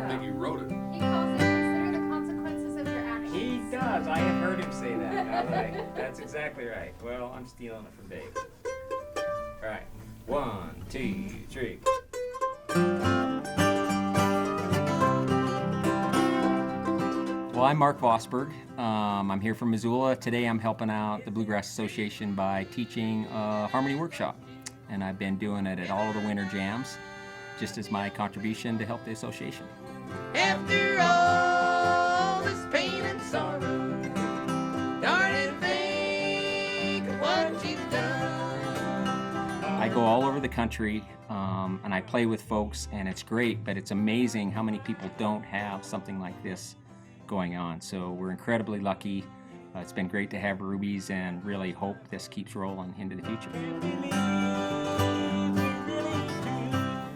think he wrote it. He calls it consider the consequences of your actions. He does. I have heard him say that. All right. That's exactly right. Well, I'm stealing it from Dave. All right. 1, 2, 3. Well, I'm Mark Vosberg. I'm here from Missoula. Today I'm helping out the Bluegrass Association by teaching a harmony workshop. And I've been doing it at all of the winter jams, just as my contribution to help the association. After all this pain and sorrow, darn it, think of what you've done. I go all over the country and I play with folks, and it's great, but it's amazing how many people don't have something like this going on. So we're incredibly lucky. It's been great to have Rubies, and really hope this keeps rolling into the future.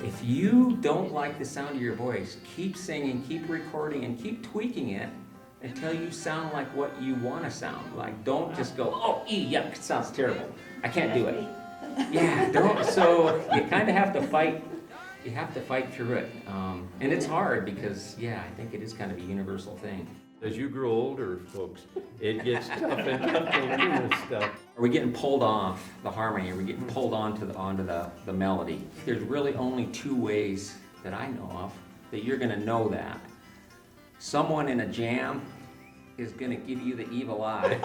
If you don't like the sound of your voice, keep singing, keep recording, and keep tweaking it until you sound like what you want to sound like. Don't just go, oh, yuck, it sounds terrible. I can't do it. Yeah, don't. So you kind of have to fight. You have to fight through it. And it's hard because, yeah, I think it is kind of a universal thing. As you grow older, folks, it gets tough and tough to learn this stuff. Are we getting pulled off the harmony? Are we getting pulled onto the melody? There's really only two ways that I know of that you're gonna know that. Someone in a jam is gonna give you the evil eye.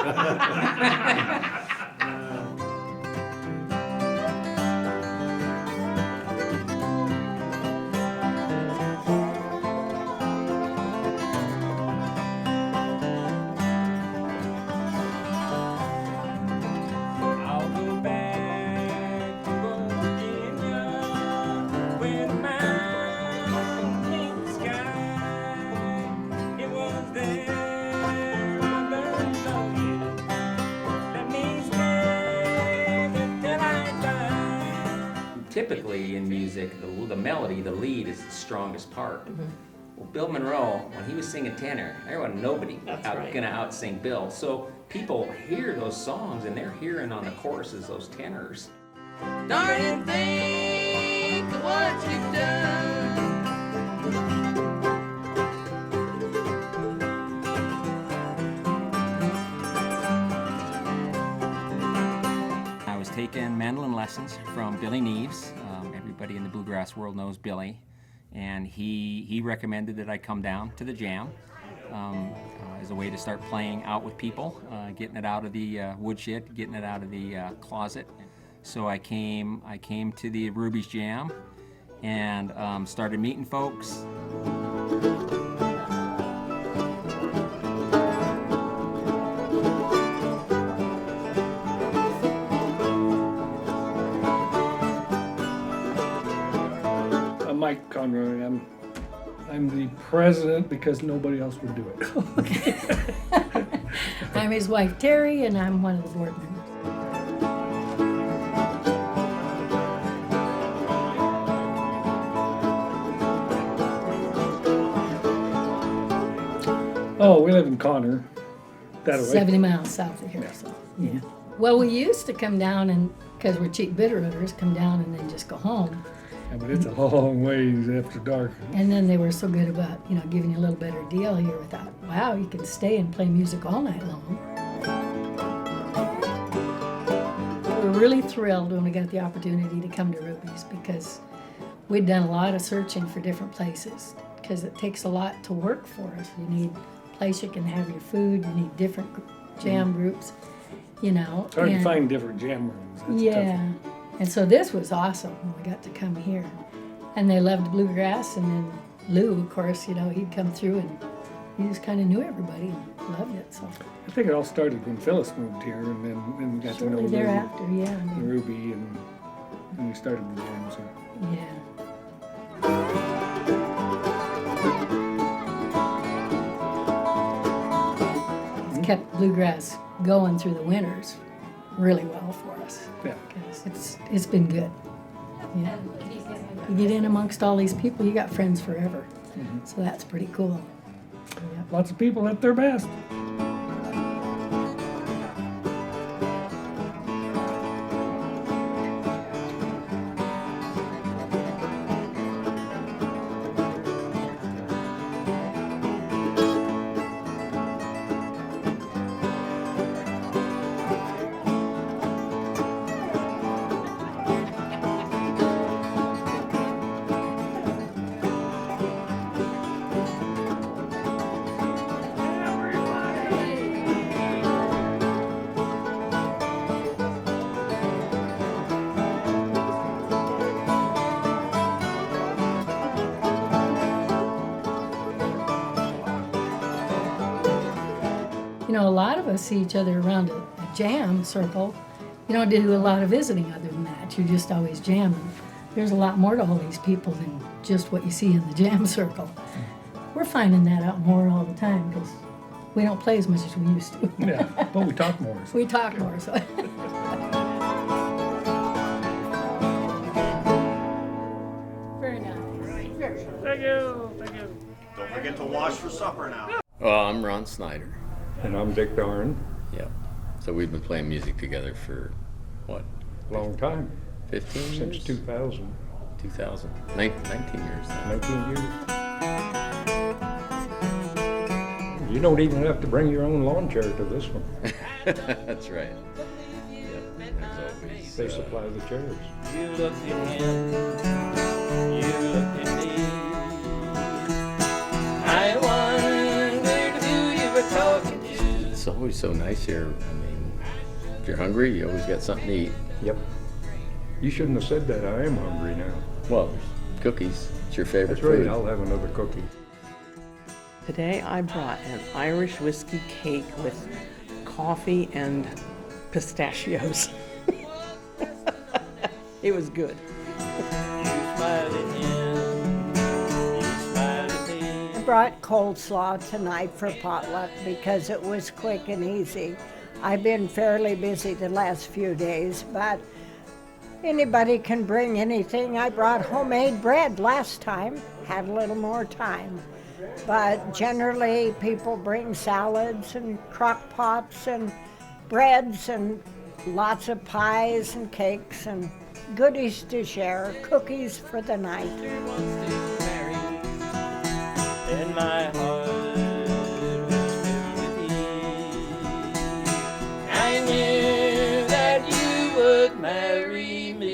Typically in music, the melody, the lead is the strongest part. Mm-hmm. Well, Bill Monroe, when he was singing tenor, there was nobody gonna out-sing Bill. So people hear those songs and they're hearing on the choruses those tenors. Darn it, think of what you've done. I was taking mandolin lessons from Billy Neves. Everybody in the bluegrass world knows Billy, and he recommended that I come down to the jam as a way to start playing out with people, getting it out of the woodshed, getting it out of the closet. So I came to the Rubies Jam and started meeting folks. Mike Conroy. I'm the president because nobody else would do it. I'm his wife Terry, and I'm one of the board members. Oh, we live in Connor. That way. 70 miles south of here. So yeah. Well, we used to come down and because we're cheap Bitterrooters, come down and then just go home. Yeah, but it's a long ways after dark. And then they were so good about, giving you a little better deal here without, wow, you can stay and play music all night long. We were really thrilled when we got the opportunity to come to Ruby's because we'd done a lot of searching for different places because it takes a lot to work for us. You need a place you can have your food, you need different jam groups, It's hard to find different jam rooms. That's yeah. tough. And so this was awesome when we got to come here. And they loved bluegrass, and then Lou, of course, he'd come through and he just kind of knew everybody and loved it. So I think it all started when Phyllis moved here, and then we got to know shortly thereafter, Lou yeah. and Ruby, and we started the jams here. Yeah. It's kept bluegrass going through the winters really well for us. Yeah. It's been good. Yeah. You get in amongst all these people, you got friends forever. Mm-hmm. So that's pretty cool. Yep. Lots of people at their best. You know, a lot of us see each other around a jam circle. You don't do a lot of visiting other than that. You're just always jamming. There's a lot more to all these people than just what you see in the jam circle. We're finding that out more all the time because we don't play as much as we used to. Yeah, but we talk more. So. We talk more, so. Very nice. Thank you. Thank you. Don't forget to wash for supper now. I'm Ron Snyder. And I'm Dick Darn. Yep. So we've been playing music together for, what, Long time. 15 years? Since 2000. 2000. 19 years now. 19 years. You don't even have to bring your own lawn chair to this one. That's right. Yep. There's always, They supply the chairs. You looked at him. You looked at me. I wondered who you were talking to. It's always so nice here. I mean, if you're hungry, you always got something to eat. Yep. You shouldn't have said that. I am hungry now. Well, there's cookies. It's your favorite That's right. food. I'll have another cookie. Today I brought an Irish whiskey cake with coffee and pistachios. It was good. I brought coleslaw tonight for potluck because it was quick and easy. I've been fairly busy the last few days, but anybody can bring anything. I brought homemade bread last time, had a little more time. But generally, people bring salads and crock pots and breads and lots of pies and cakes and goodies to share, cookies for the night. And my heart was filled with ease. I knew that you would marry me.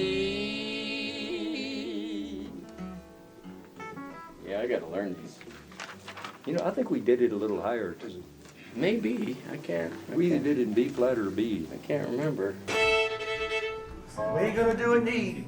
Yeah, I gotta learn these. You know, I think we did it a little higher, too. Maybe. I can't. We either did it in B flat or B. I can't remember. What are you gonna do in need?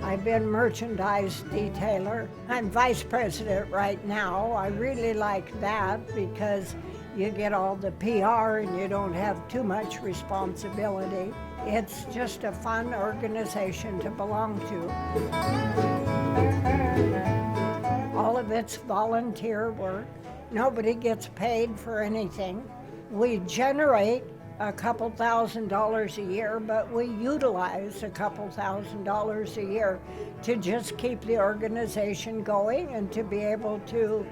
I've been merchandise detailer. I'm vice president right now. I really like that because you get all the PR and you don't have too much responsibility. It's just a fun organization to belong to. All of it's volunteer work. Nobody gets paid for anything. We generate a couple $1,000s a year, but we utilize a couple $1,000s a year to just keep the organization going and to be able to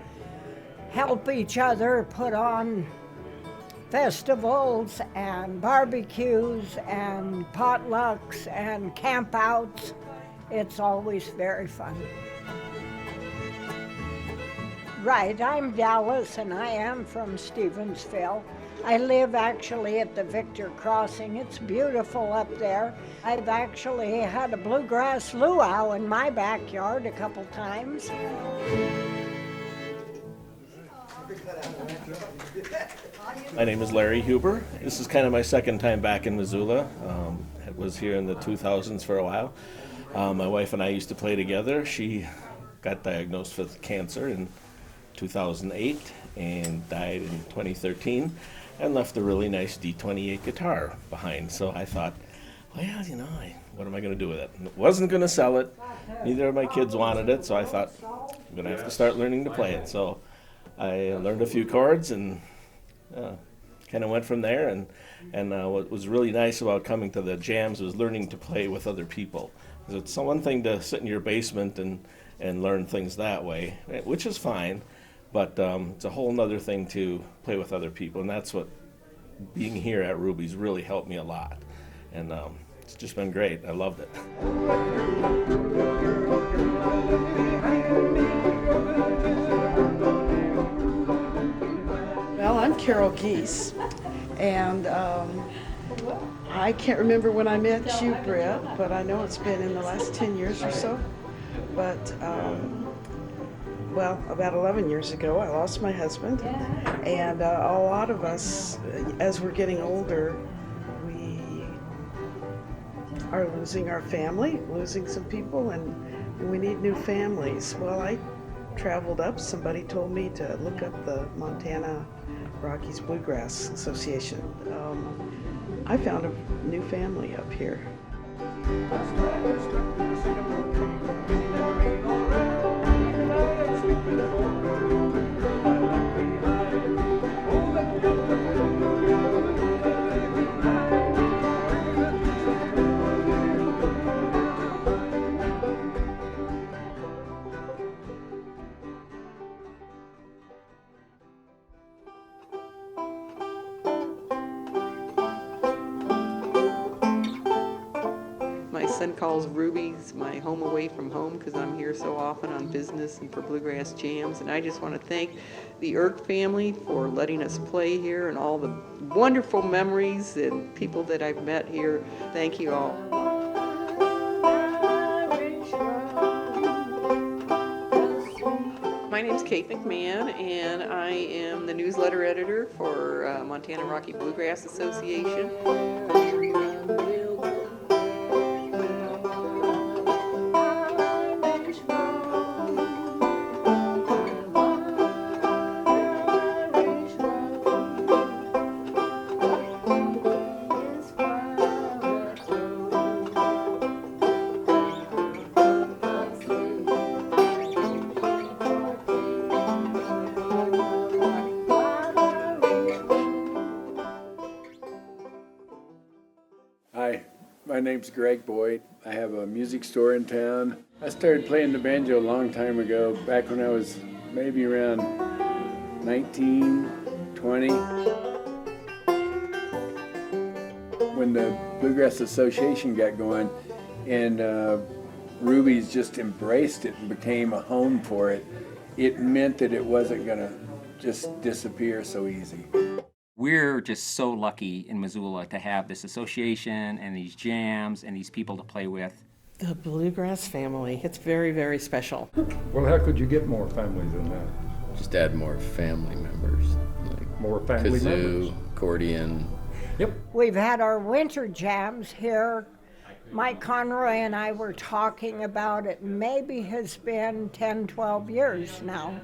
help each other put on festivals and barbecues and potlucks and campouts. It's always very fun. Right, I'm Dallas and I am from Stevensville. I live actually at the Victor Crossing. It's beautiful up there. I've actually had a bluegrass luau in my backyard a couple times. My name is Larry Huber. This is kind of my second time back in Missoula. I was here in the 2000s for a while. My wife and I used to play together. She got diagnosed with cancer in 2008 and died in 2013 and left a really nice D28 guitar behind. So I thought, well, you know, what am I going to do with it? Wasn't going to sell it. Neither of my kids wanted it, so I thought, I'm going to have to start learning to play it. So I learned a few chords and kind of went from there. And what was really nice about coming to the jams was learning to play with other people. It's one thing to sit in your basement and learn things that way, which is fine, but it's a whole other thing to play with other people, and that's what being here at Ruby's really helped me a lot. And it's just been great. I loved it. Well, I'm Carol Geese, and I can't remember when I met you, Britt, but I know it's been in the last 10 years or so. But, well, about 11 years ago, I lost my husband, and a lot of us, as we're getting older, we are losing our family, losing some people, and we need new families. Well, I traveled up. Somebody told me to look up the Montana Rockies Bluegrass Association. I found a new family up here. My son calls Ruby's my home away from home because I'm here so often on business and for bluegrass jams. And I just want to thank the Irk family for letting us play here and all the wonderful memories and people that I've met here. Thank you all. My name's Kate McMahon, and I am the newsletter editor for Montana Rockies Bluegrass Association. Hi, my name's Greg Boyd. I have a music store in town. I started playing the banjo a long time ago, back when I was maybe around 19, 20. When the Bluegrass Association got going and Ruby's just embraced it and became a home for it, it meant that it wasn't gonna just disappear so easy. We're just so lucky in Missoula to have this association and these jams and these people to play with. The Bluegrass Family, it's very, very special. Well, how could you get more families than that? Just add more family members, like More family members? kazoo, accordion. Yep. We've had our winter jams here. Mike Conroy and I were talking about it. Maybe has been 10, 12 years now.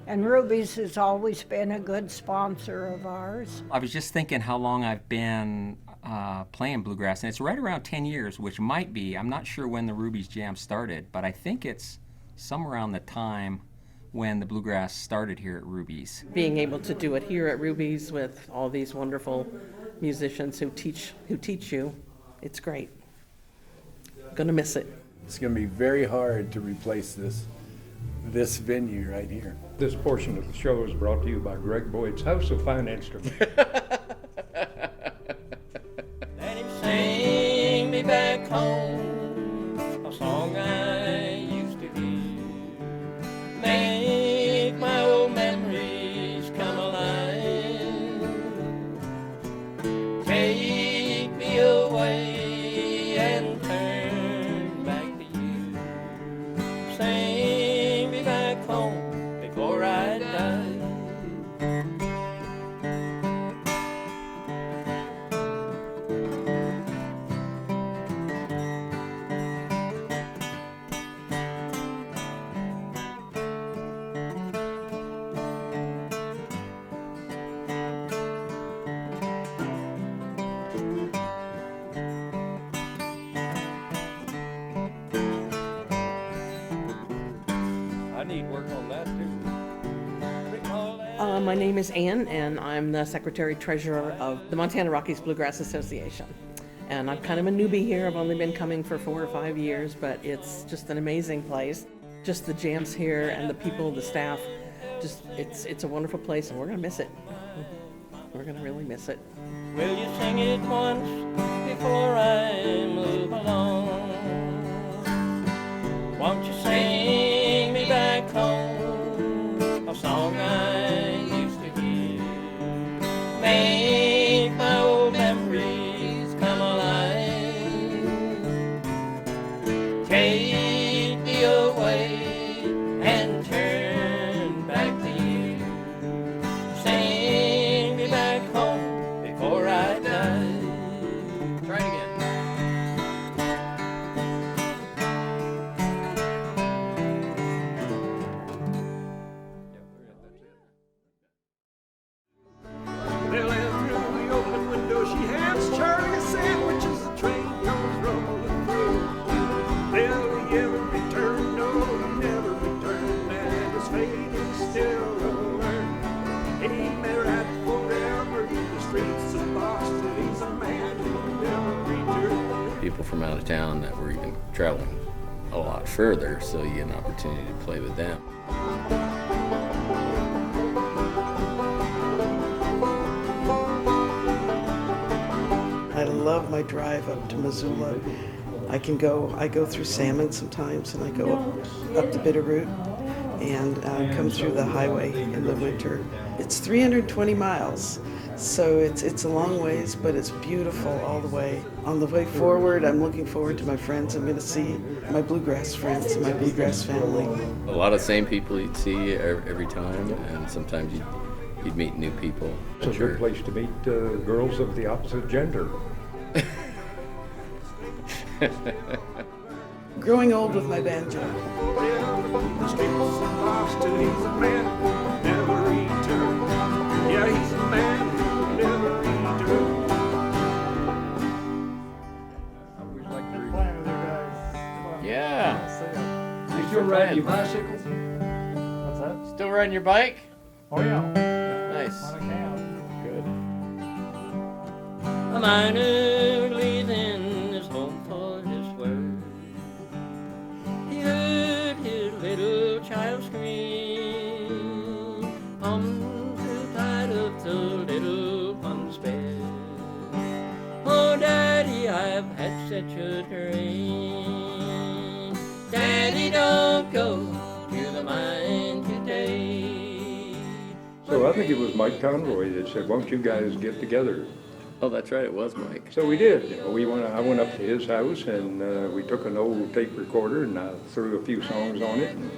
And Ruby's has always been a good sponsor of ours. I was just thinking how long I've been playing bluegrass, and it's right around 10 years, which might be, I'm not sure when the Ruby's Jam started, but I think it's somewhere around the time when the bluegrass started here at Ruby's. Being able to do it here at Ruby's with all these wonderful musicians who teach you, it's great. Gonna miss it. It's gonna be very hard to replace this venue right here. This portion of the show is brought to you by Greg Boyd's House of Fine Instruments. Let him sing me back home a song I used to hear. Make my old memories come alive. on that too. Recall that. My name is Ann, and I'm the Secretary-Treasurer of the Montana Rockies Bluegrass Association. And I'm kind of a newbie here. I've only been coming for 4 or 5 years, but it's just an amazing place. Just the jams here and the people, the staff, just it's a wonderful place, and we're gonna miss it. We're gonna really miss it. Will you sing it once before I move along? Won't you sing me back home a song I used to hear? Make my old memories come alive. Take me away and turn back the years. Sing me back home before I die. Try it again. Well, in through the open window, she hands Charlie a sandwich as the train comes rolling through. Will he ever return? No, he never returned, and his fate is still unlearned. He may ride forever through the streets of Boston. He's a man who will never return. People from out of town that were even traveling a lot further, so you get an opportunity to play with them. I love my drive up to Missoula. I go through Salmon sometimes, and I go up the Bitterroot and come through the highway in the winter. It's 320 miles, so it's a long ways, but it's beautiful all the way. On the way forward, I'm looking forward to my friends. I'm going to see my bluegrass friends and my bluegrass family. A lot of the same people you'd see every time, and sometimes you'd meet new people. It's a good place to meet girls of the opposite gender. Growing old with my banjo. The streets of Boston, he's a man who will never return. Yeah, he's a man who will never return. I always like to read. Playing with you guys. Yeah. You still ride your bicycle? What's that? Still riding your bike? Oh, yeah. Nice. When I can. Good. A miner leaving his home for his work. He heard his little child scream on the side of the little one's bed. Oh, Daddy, I've had such a dream. Daddy, don't go to the mine today. So I think it was Mike Conroy that said, "Won't you guys get together?" Oh, that's right, it was Mike. So we did. You know, I went up to his house, and we took an old tape recorder and I threw a few songs on it. And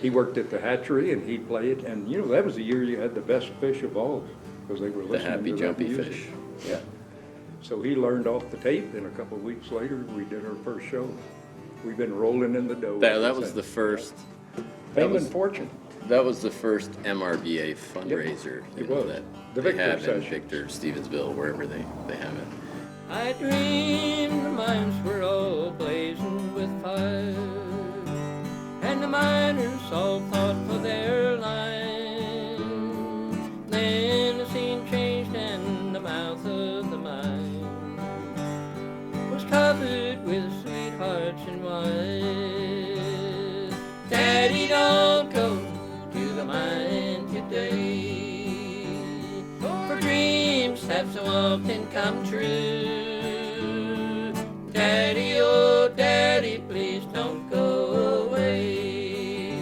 he worked at the hatchery and he'd play it. And you know, that was the year you had the best fish of all, because they were The listening happy to that jumpy music. fish. Yeah. So he learned off the tape, and a couple of weeks later we did our first show. We've been rolling in the dough. That was the first. Fame and fortune. That was the first MRBA fundraiser. It you know, was. that The they Victor have in session. Victor, Stevensville, wherever they have it. I dreamed the mines were all blazing with fire, and the miners all fought for their lives. Then the scene changed and the mouth of the mine was covered with sweethearts and wives. Daddy, don't go to the mine today, for dreams have so often come true. Daddy, oh Daddy, please don't go away.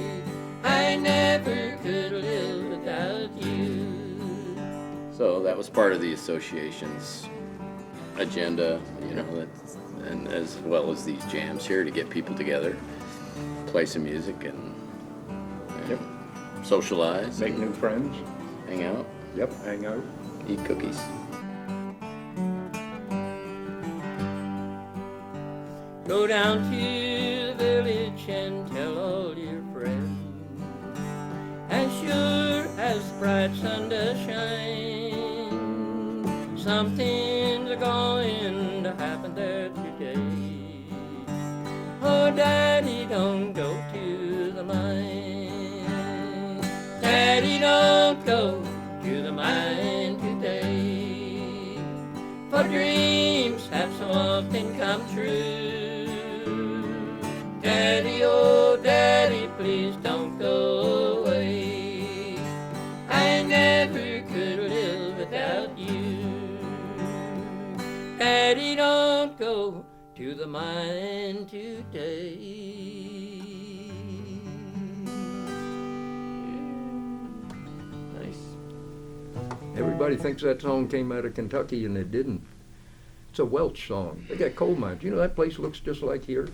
I never could live without you. So that was part of the association's agenda, you know, and as well as these jams here to get people together, play some music and socialize, Make new friends. hang out, Yep, hang out. eat cookies. Go down to the village and tell all your friends, as sure as bright sun does shine, something's going to happen there today. Oh, Daddy, don't go to the mine. Daddy, don't go to the mine today, for dreams have so often come true. Daddy, oh Daddy, please don't go away. I never could live without you. Daddy, don't go to the mine today. Everybody thinks that song came out of Kentucky, and it didn't. It's a Welch song. They got coal mines. You know, that place looks just like here.